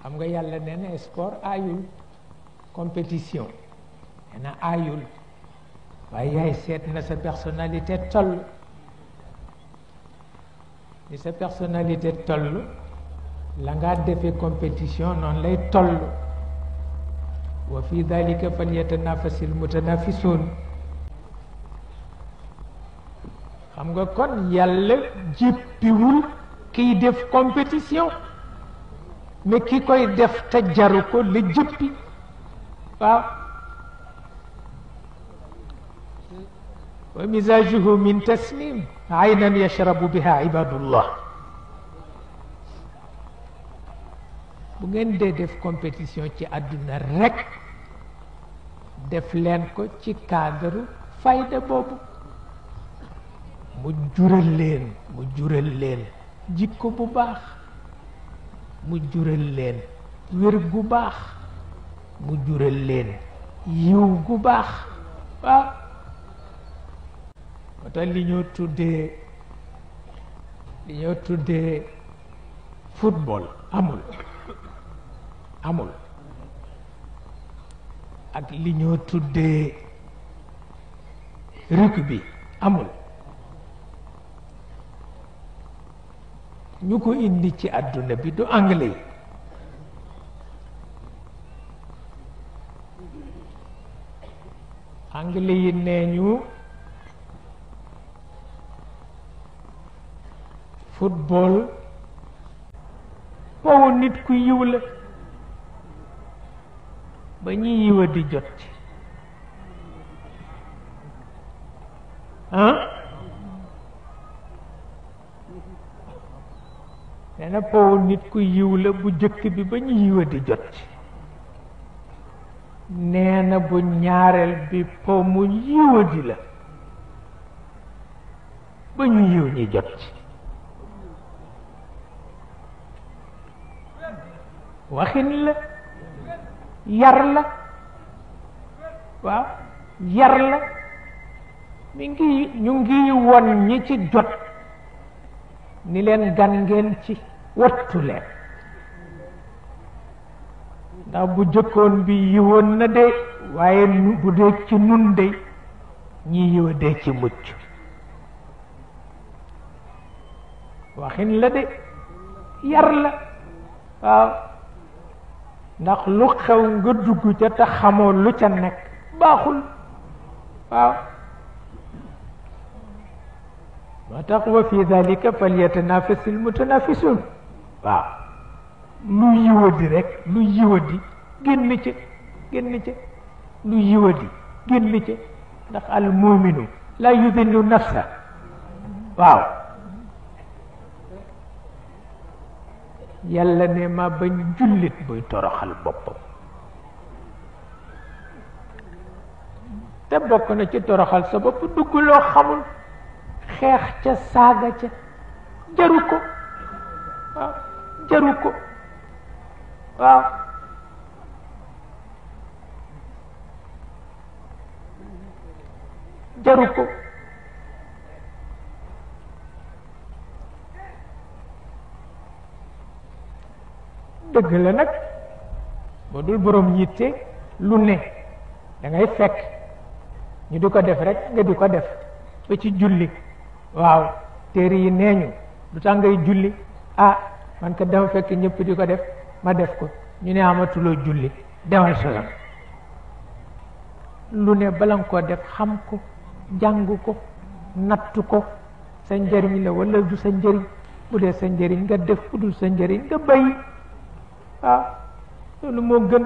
xam nga yàlla nee na sport ayoul, compétition nee na ayoul, waaye yaay seet na sa personnalité toll. ni sa personnalité toll la ngaa defee compétition noonu lay toll. wa fi dalika falyatanafasil mutanafisun. xam nga kon yàlla jéppiwul kiy def compétition, mais ki koy def te jaru ko la jëppi. waaw wa mizajuhu min tasnim aynan yashrabu biha ibadullah. bu ngeen dee def compétition ci àdduna rekk def leen ko ci cadre fayda boobu, mu jural leen jikko bu baax, mu jural leen wér gu baax, mu jural leen yiw gu baax. waaw moo tax li ñoo tuddee football amul ak li ñoo tuddee rugby amul. ñu ko indi ci àdduna bi du anglais yi. anglais yi nee ñu football foofu nit ku yiw la ba ñuy yiwa di jot ci nee na foofu nit ku yiw la bu jëkk bi ba ñu yiwa di jot ci. nee na bu ñaareel bi po mu yiwa di la ba ñu yiw ñi jot ci. waxin la, yar la. waaw yar la. ñu ngi won ñi ci jot ni leen gan ngeen ci, wattu leen. ndax bu jëkkoon bi yiwoon na de, waaye bu dee ci nun de ñi yiwa dee ci mucc. waxin la de, yar la. waaw ndax lu xew nga dugg ca te xamoo lu ca nekk baaxul. waaw moo tax wa fi dalika falyatanafasil mutanafisun. waaw lu yiwadi rek, lu yiwadi génn ca lu yiwadi génn ca. ndax al muminu la yudillu nafsa. waaw yàlla ne ma bañ jullit buy toroxal boppam. te bokk na ci toroxal sa bopp dugg loo xamul, xeex ca, saaga ca, jaru ko. waaw jaru ko. waaw jaru ko. dëgg la nag boo dul borom yitte lu ne da ngay fekk ñu di ko def rek nga di ko def ba ci julli. waaw téere yi nee ñu lu tax ngay julli. man ka dama fekk ñëpp di ko def ma def ko. ñu ne amatuloo julli, demal salam. lu ne bala nga koo def xam ko, jàng ko, nattu ko, sa njëriñ la wala du sa njëriñ. bu dee sa njëriñ nga def, bu dul sa njëriñ nga bàyyi. loolu moo gën.